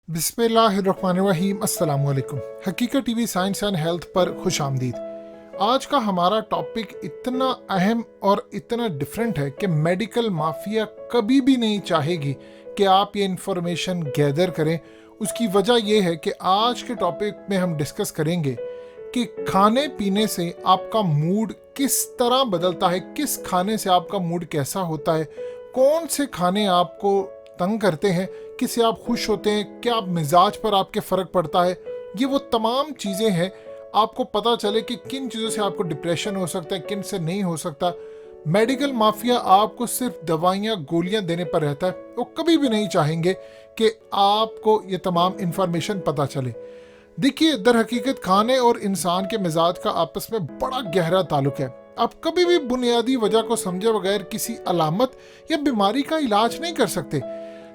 बिस्मिल्लाहिर्रहमानिर्रहीम। अस्सलाम वालेकुम। हकीकत टीवी साइंस एंड हेल्थ पर खुश आमदीद। आज का हमारा टॉपिक इतना अहम और इतना डिफरेंट है कि मेडिकल माफिया कभी भी नहीं चाहेगी कि आप ये इंफॉर्मेशन गैदर करें। उसकी वजह यह है कि आज के टॉपिक में हम डिस्कस करेंगे कि खाने पीने से आपका मूड किस तरह बदलता है, किस खाने से आपका मूड कैसा होता है, कौन से खाने आपको तंग करते हैं, किससे आप खुश होते हैं, क्या आप मिजाज पर आपके फ़र्क पड़ता है। ये वो तमाम चीज़ें हैं, आपको पता चले कि किन चीज़ों से आपको डिप्रेशन हो सकता है, किन से नहीं हो सकता। मेडिकल माफिया आपको सिर्फ दवाइयाँ गोलियाँ देने पर रहता है। वो कभी भी नहीं चाहेंगे कि आपको ये तमाम इन्फॉर्मेशन पता चले। देखिए, दर हकीकत खाने और इंसान के मिजाज का आपस में बड़ा गहरा ताल्लुक है। आप कभी भी बुनियादी वजह को समझे बगैर किसी अलामत या बीमारी का इलाज नहीं कर सकते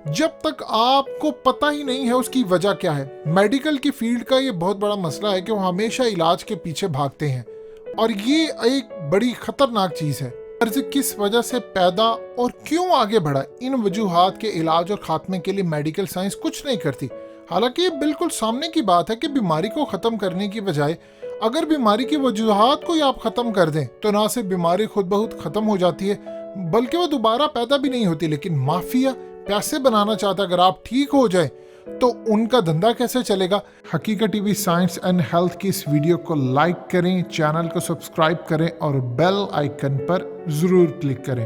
जब तक आपको पता ही नहीं है उसकी वजह क्या है। मेडिकल की फील्ड का ये बहुत बड़ा मसला है कि वो हमेशा इलाज के पीछे भागते हैं और ये एक बड़ी खतरनाक चीज है। मर्ज किस वजह से पैदा और क्यों आगे बढ़ा, इन वजूहात के इलाज और खात्मे के लिए मेडिकल साइंस कुछ नहीं करती। हालांकि ये बिल्कुल सामने की बात है कि बीमारी को खत्म करने की बजाय अगर बीमारी की वजूहात को ही आप खत्म कर दें तो ना सिर्फ बीमारी खुद बहुत खत्म हो जाती है बल्कि वो दोबारा पैदा भी नहीं होती। लेकिन माफिया पैसे बनाना चाहता है। अगर आप ठीक हो जाए तो उनका धंधा कैसे चलेगा। हकीकत टीवी साइंस एंड हेल्थ की इस वीडियो को लाइक करें, चैनल को सब्सक्राइब करें और बेल आइकन पर जरूर क्लिक करें।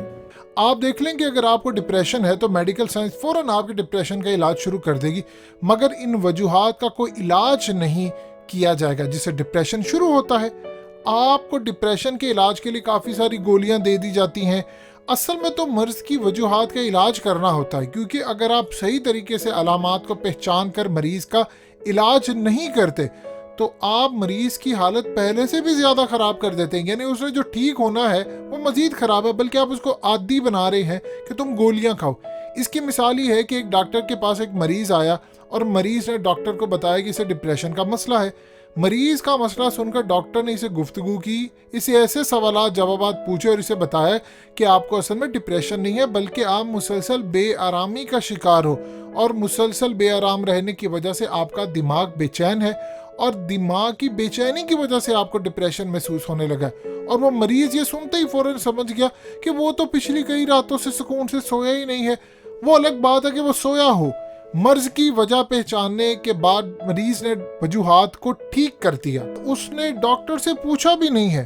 आप देख लें कि अगर आपको डिप्रेशन है तो मेडिकल साइंस फौरन आपके डिप्रेशन का इलाज शुरू कर देगी, मगर इन वजूहात का कोई इलाज नहीं किया जाएगा जिससे डिप्रेशन शुरू होता है। आपको डिप्रेशन के इलाज के लिए काफ़ी सारी गोलियां दे दी जाती हैं। असल में तो मर्ज की वजूहात का इलाज करना होता है, क्योंकि अगर आप सही तरीके से अलामात को पहचान कर मरीज का इलाज नहीं करते तो आप मरीज की हालत पहले से भी ज़्यादा ख़राब कर देते हैं। यानी उसने जो ठीक होना है वो मज़ीद ख़राब है, बल्कि आप उसको आदी बना रहे हैं कि तुम गोलियां खाओ। इसकी मिसाल ये है कि एक डॉक्टर के पास एक मरीज़ आया और मरीज़ ने डॉक्टर को बताया कि इसे डिप्रेशन का मसला है। मरीज का मसला सुनकर डॉक्टर ने इसे गुफ्तगू की, इसे ऐसे सवालात जवाबात पूछे और इसे बताया कि आपको असल में डिप्रेशन नहीं है बल्कि आप मुसलसल बेआरामी का शिकार हो और मुसलसल बेआराम रहने की वजह से आपका दिमाग बेचैन है और दिमाग की बेचैनी की वजह से आपको डिप्रेशन महसूस होने लगा। और वो मरीज ये सुनते ही फौरन समझ गया कि वो तो पिछली कई रातों से सुकून से सोया ही नहीं है। वो अलग बात है कि वो सोया हो। मर्ज की वजह पहचानने के बाद मरीज ने वजूहात को ठीक कर दिया, तो उसने डॉक्टर से पूछा भी नहीं है।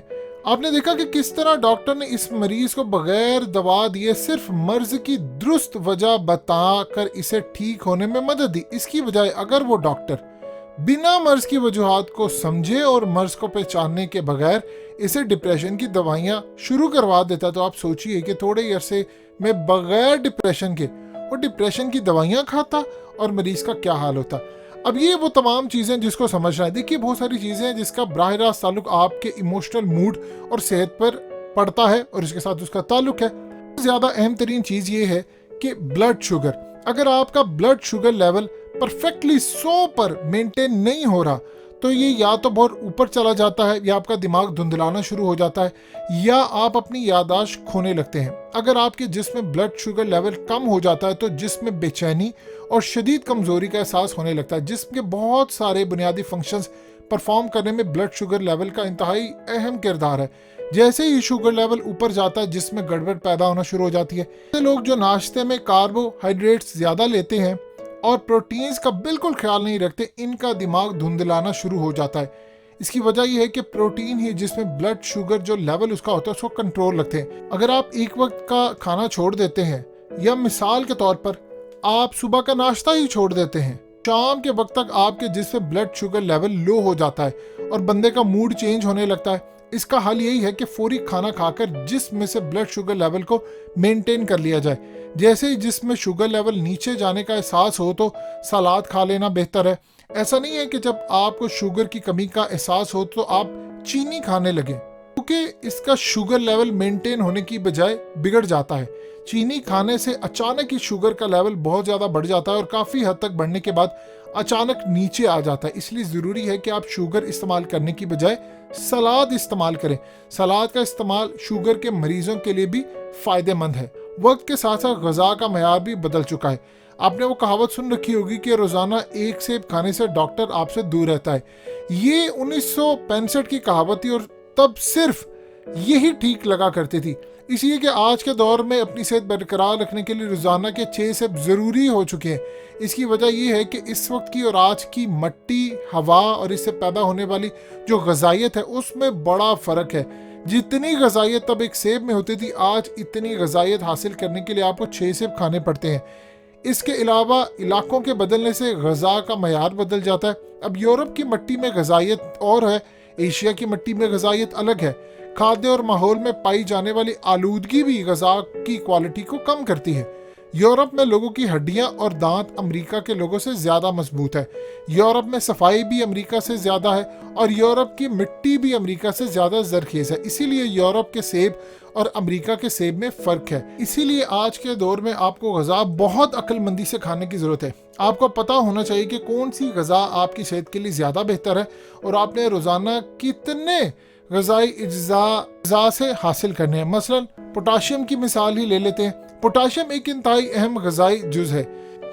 आपने देखा कि किस तरह डॉक्टर ने इस मरीज को बगैर दवा दिए सिर्फ मर्ज की दुरुस्त वजह बताकर इसे ठीक होने में मदद दी। इसकी बजाय अगर वो डॉक्टर बिना मर्ज की वजूहात को समझे और मर्ज को पहचानने के बगैर इसे डिप्रेशन की दवाइयां शुरू करवा देता तो आप सोचिए कि थोड़े ही अरसे में बगैर डिप्रेशन के वो डिप्रेशन की दवाइयां खाता और मरीज का क्या हाल होता। अब ये वो तमाम चीज़ें जिसको समझना है। देखिए, बहुत सारी चीज़ें हैं जिसका बराह रास्त ताल्लुक आपके इमोशनल मूड और सेहत पर पड़ता है और इसके साथ उसका ताल्लुक है। ज़्यादा अहम तरीन चीज़ ये है कि ब्लड शुगर। अगर आपका ब्लड शुगर लेवल परफेक्टली 100 पर मेंटेन नहीं हो रहा तो ये या तो बहुत ऊपर चला जाता है या आपका दिमाग धुंधलाना शुरू हो जाता है या आप अपनी याददाश्त खोने लगते हैं। अगर आपके जिस्म में ब्लड शुगर लेवल कम हो जाता है तो जिस्म में बेचैनी और शदीद कमजोरी का एहसास होने लगता है। जिस्म के बहुत सारे बुनियादी फंक्शंस परफॉर्म करने में ब्लड शुगर लेवल का इंतहाई अहम किरदार है। जैसे ही शुगर लेवल ऊपर जाता है जिसमें गड़बड़ पैदा होना शुरू हो जाती है। लोग जो नाश्ते में कार्बोहाइड्रेट्स ज्यादा लेते हैं और प्रोटीन्स का बिल्कुल ख्याल नहीं रखते, इनका दिमाग धुंधलाना शुरू हो जाता है। इसकी वजह यह है कि प्रोटीन ही जिसमें ब्लड शुगर जो लेवल उसका होता है उसको कंट्रोल रखते हैं। अगर आप एक वक्त का खाना छोड़ देते हैं या मिसाल के तौर पर आप सुबह का नाश्ता ही छोड़ देते हैं, शाम के वक्त तक आपके जिसमें ब्लड शुगर लेवल लो हो जाता है और बंदे का मूड चेंज होने लगता है। इसका हल यही है कि फौरी खाना खाकर जिस्म से ब्लड शुगर लेवल को मेंटेन कर लिया जाए। जैसे ही जिसमें शुगर लेवल नीचे जाने का एहसास हो तो सलाद खा लेना बेहतर है। ऐसा नहीं है कि जब आपको शुगर की कमी का एहसास हो तो आप चीनी खाने लगे, क्योंकि इसका शुगर लेवल मेंटेन होने की बजाय बिगड़ जाता है। चीनी खाने से अचानक ही शुगर का लेवल बहुत ज़्यादा बढ़ जाता है और काफ़ी हद तक बढ़ने के बाद अचानक नीचे आ जाता है। इसलिए ज़रूरी है कि आप शुगर इस्तेमाल करने की बजाय सलाद इस्तेमाल करें। सलाद का इस्तेमाल शुगर के मरीजों के लिए भी फ़ायदेमंद है। वक्त के साथ साथ ग़िज़ा का मयार भी बदल चुका है। आपने वो कहावत सुन रखी होगी कि रोजाना एक सेब खाने से डॉक्टर आपसे दूर रहता है। ये 1965 की कहावत थी और तब सिर्फ यही ठीक लगा करती थी। इसलिए कि आज के दौर में अपनी सेहत बरकरार रखने के लिए रोजाना के 6 सेब जरूरी हो चुके हैं। इसकी वजह यह है कि इस वक्त की और आज की मिट्टी, हवा और इससे पैदा होने वाली जो ग़िज़ाइयत है उसमें बड़ा फ़र्क है। जितनी ग़िज़ाइयत तब एक सेब में होती थी, आज इतनी ग़िज़ाइयत हासिल करने के लिए आपको 6 सेब खाने पड़ते हैं। इसके अलावा इलाकों के बदलने से ग़िज़ा का मयार बदल जाता है। अब यूरोप की मिट्टी में ग़िज़ाइयत और है, एशिया की मिट्टी में ग़िज़ाइयत अलग है। खाद्य और माहौल में पाई जाने वाली आलूदगी भी ग़िज़ा की क्वालिटी को कम करती है। यूरोप में लोगों की हड्डियां और दांत अमेरिका के लोगों से ज़्यादा मजबूत है। यूरोप में सफाई भी अमेरिका से ज़्यादा है और यूरोप की मिट्टी भी अमेरिका से ज़्यादा ज़रखेज़ है। इसीलिए यूरोप के सेब और अमेरिका के सेब में फ़र्क है। इसीलिए आज के दौर में आपको ग़िज़ा बहुत अक्लमंदी से खाने की ज़रूरत है। आपको पता होना चाहिए कि कौन सी ग़िज़ा आपकी सेहत के लिए ज़्यादा बेहतर है और आपने रोज़ाना कितने ग़िज़ाई अज्जा से हासिल करने हैं। मसलन पोटाशियम की मिसाल ही ले लेते हैं। पोटाशियम एक इंतहाई अहम ग़िज़ाई जुज़ है।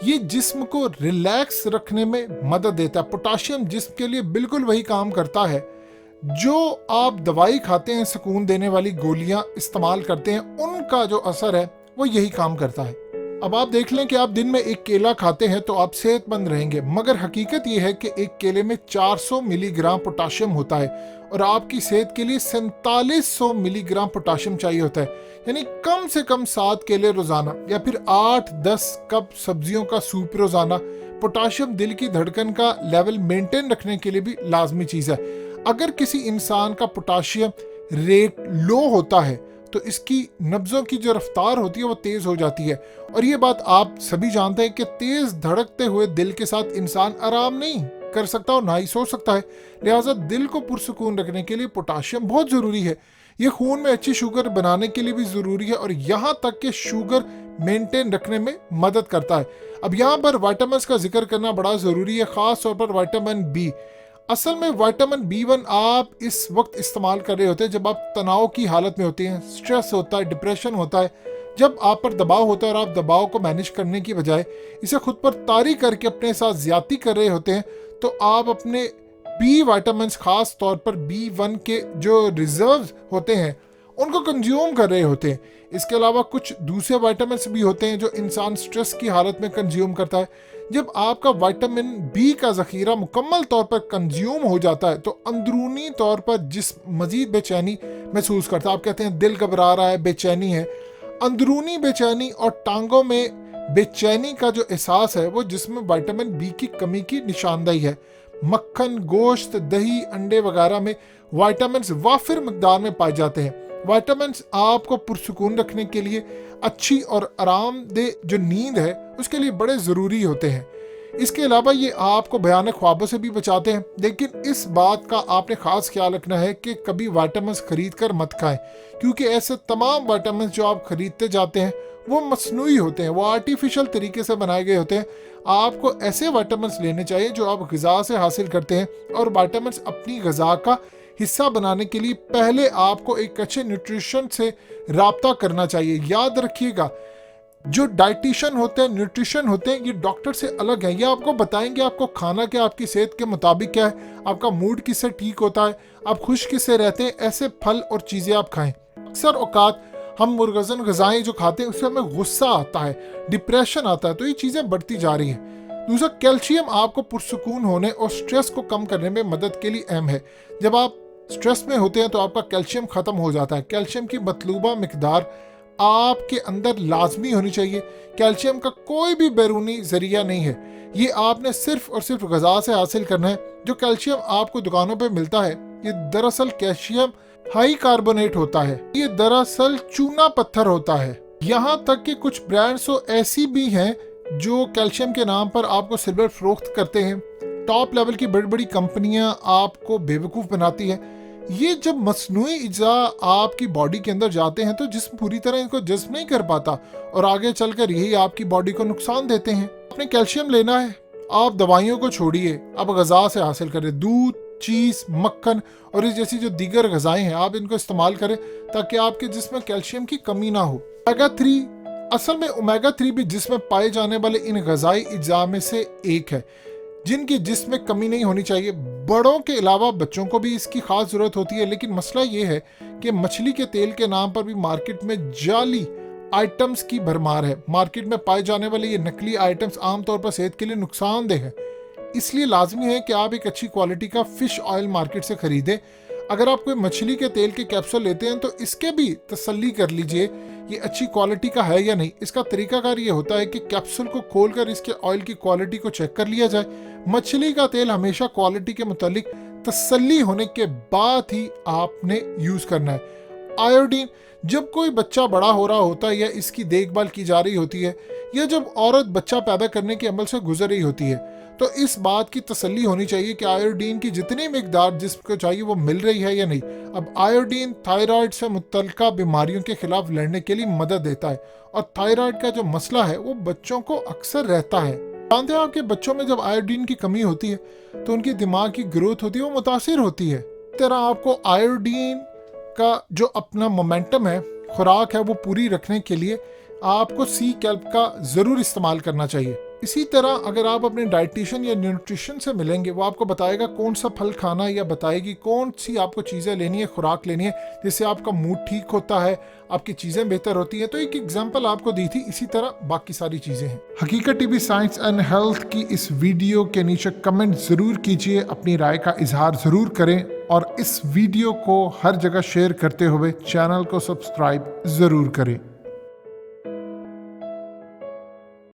ये जिस्म को रिलैक्स रखने में मदद देता है। पोटाशियम जिस्म के लिए बिल्कुल वही काम करता है जो आप दवाई खाते हैं, सुकून देने वाली गोलियां इस्तेमाल करते हैं, उनका जो असर है वो यही काम करता है। अब आप देख लें कि आप दिन में एक केला खाते हैं तो आप सेहतमंद रहेंगे, मगर हकीकत ये है कि एक केले में 400 मिलीग्राम पोटाशियम होता है और आपकी सेहत के लिए 4700 मिलीग्राम पोटाशियम चाहिए होता है। यानी कम से कम 7 केले रोजाना या फिर 8-10 कप सब्जियों का सूप रोजाना। पोटाशियम दिल की धड़कन का लेवल मेंटेन रखने के लिए भी लाजमी चीज़ है। अगर किसी इंसान का पोटाशियम रेट लो होता है तो इसकी नब्ज़ों की जो रफ्तार होती है वो तेज़ हो जाती है। और ये बात आप सभी जानते हैं कि तेज़ धड़कते हुए दिल के साथ इंसान आराम नहीं कर सकता और ना ही सो सकता है। लिहाजा दिल को पुरसुकून रखने के लिए पोटाशियम बहुत ज़रूरी है। ये खून में अच्छी शुगर बनाने के लिए भी ज़रूरी है और यहाँ तक कि शुगर मेंटेन रखने में मदद करता है। अब यहाँ पर विटामिन का जिक्र करना बड़ा ज़रूरी है, ख़ास तौर पर विटामिन बी। असल में विटामिन B1 आप इस वक्त इस्तेमाल कर रहे होते हैं जब आप तनाव की हालत में होते हैं, स्ट्रेस होता है, डिप्रेशन होता है, जब आप पर दबाव होता है और आप दबाव को मैनेज करने की बजाय इसे खुद पर तारी करके अपने साथ ज्यादती कर रहे होते हैं, तो आप अपने बी विटामिन, खास तौर पर B1 के जो रिजर्व होते हैं उनको कंज्यूम कर रहे होते हैं। इसके अलावा कुछ दूसरे विटामिन भी होते हैं जो इंसान स्ट्रेस की हालत में कंज्यूम करता है। जब आपका विटामिन बी का ज़ख़ीरा मुकम्मल तौर पर कंज्यूम हो जाता है तो अंदरूनी तौर पर जिस्म मज़ीद बेचैनी महसूस करता है। आप कहते हैं दिल घबरा रहा है, बेचैनी है। अंदरूनी बेचैनी और टांगों में बेचैनी का जो एहसास है वो जिसमें विटामिन बी की कमी की निशानदेही है। मक्खन, गोश्त, दही, अंडे वगैरह में विटामिन वाफिर मकदार में पाए जाते हैं। विटामिन आपको पुरसुकून रखने के लिए, अच्छी और आरामदेह जो नींद है उसके लिए बड़े ज़रूरी होते हैं। इसके अलावा ये आपको भयानक ख्वाबों से भी बचाते हैं। लेकिन इस बात का आपने ख़ास ख्याल रखना है कि कभी विटामिन खरीद कर मत खाएं, क्योंकि ऐसे तमाम विटामिन जो आप खरीदते जाते हैं वो मसनूई होते हैं, वो आर्टिफिशियल तरीके से बनाए गए होते हैं। आपको ऐसे विटामिन लेने चाहिए जो आप ग़िज़ा से हासिल करते हैं, और विटामिन अपनी ग़िज़ा का हिस्सा बनाने के लिए पहले आपको एक अच्छे न्यूट्रिशन से राब्ता करना चाहिए। याद रखिएगा, जो डाइटिशियन होते हैं, न्यूट्रिशन होते हैं, ये डॉक्टर से अलग है। ये आपको बताएंगे आपको खाना क्या, आपकी सेहत के मुताबिक क्या है, आपका मूड किससे ठीक होता है, आप खुश किससे रहते हैं, ऐसे फल और चीज़ें आप खाएं। अक्सर औकात हम मुरगज़न ग़िज़ाएं जो खाते हैं उससे हमें गुस्सा आता है, डिप्रेशन आता है, तो ये चीज़ें बढ़ती जा रही हैं। दूसरा, कैल्शियम आपको पुरसुकून होने और स्ट्रेस को कम करने में मदद के लिए अहम है। जब आप स्ट्रेस में होते हैं तो आपका कैल्शियम ख़त्म हो जाता है। कैल्शियम की मतलूबा मिकदार आपके अंदर लाजमी होनी चाहिए। कैल्शियम का कोई भी बैरूनी ज़रिया नहीं है, ये आपने सिर्फ और सिर्फ ग़िज़ा से हासिल करना है। जो कैल्शियम आपको दुकानों पे मिलता है ये दरअसल कैल्शियम हाई कार्बोनेट होता है, ये दरअसल चूना पत्थर होता है। यहाँ तक कि कुछ ब्रांड्स तो ऐसी भी हैं जो कैल्शियम के नाम पर आपको सिल्वर फरोख्त करते हैं। टॉप लेवल की बड़ी बड़ी कंपनियां आपको बेवकूफ़ बनाती हैं। ये जब मसनूई अज्जा आपकी बॉडी के अंदर जाते हैं तो जिस्म पूरी तरह इनको जज़्ब नहीं कर पाता और आगे चलकर यही आपकी बॉडी को नुकसान देते हैं। आपने कैल्शियम लेना है, आप दवाइयों को छोड़िए, आप ग़िज़ा से हासिल करें। दूध, चीज़, मक्खन और इस जैसी जो दीगर ग़िज़ाएं हैं आप इनको इस्तेमाल करें ताकि आपके जिस्म में कैल्शियम की कमी ना हो। ओमेगा 3 असल में ओमेगा 3 भी जिसमें पाए जाने वाले इन गजाई अज्जा में से एक है जिनकी जिस्म में कमी नहीं होनी चाहिए। बड़ों के अलावा बच्चों को भी इसकी खास जरूरत होती है, लेकिन मसला ये है कि मछली के तेल के नाम पर भी मार्केट में जाली आइटम्स की भरमार है। मार्केट में पाए जाने वाले ये नकली आइटम्स आमतौर पर सेहत के लिए नुकसानदेह है, इसलिए लाजमी है कि आप एक अच्छी क्वालिटी का फिश ऑयल मार्केट से खरीदें। अगर आप कोई मछली के तेल के कैप्सूल लेते हैं तो इसके भी तसल्ली कर लीजिए ये अच्छी क्वालिटी का है या नहीं। इसका तरीकाकार ये होता है कि कैप्सूल को खोलकर इसके ऑयल की क्वालिटी को चेक कर लिया जाए। मछली का तेल हमेशा क्वालिटी के मुतालिक तसल्ली होने के बाद ही आपने यूज करना है। आयोडीन, जब कोई बच्चा बड़ा हो रहा होता है या इसकी देखभाल की जा रही होती है या जब औरत बच्चा पैदा करने के अमल से गुजर रही होती है, तो इस बात की तसल्ली होनी चाहिए कि आयोडीन की जितनी मिकदार जिसको चाहिए वो मिल रही है या नहीं। अब आयोडीन थायराइड से मुतल्लिका बीमारियों के खिलाफ लड़ने के लिए मदद देता है और थायराइड का जो मसला है वो बच्चों को अक्सर रहता है। जानते हैं आपके बच्चों में जब आयोडीन की कमी होती है तो उनकी दिमाग की ग्रोथ होती है वो मुतासिर होती है। इस तरह आपको आयोडीन का जो अपना मोमेंटम है, खुराक है, वो पूरी रखने के लिए आपको सी कैल्प का ज़रूर इस्तेमाल करना चाहिए। इसी तरह अगर आप अपने डाइटिशियन या न्यूट्रिशन से मिलेंगे, वो आपको बताएगा कौन सा फल खाना है या बताएगी कौन सी आपको चीज़ें लेनी है, खुराक लेनी है, जिससे आपका मूड ठीक होता है, आपकी चीज़ें बेहतर होती हैं। तो एक एग्जांपल आपको दी थी, इसी तरह बाकी सारी चीज़ें हैं। हकीकत टीवी साइंस एंड हेल्थ की इस वीडियो के नीचे कमेंट ज़रूर कीजिए, अपनी राय का इजहार ज़रूर करें और इस वीडियो को हर जगह शेयर करते हुए चैनल को सब्सक्राइब ज़रूर करें।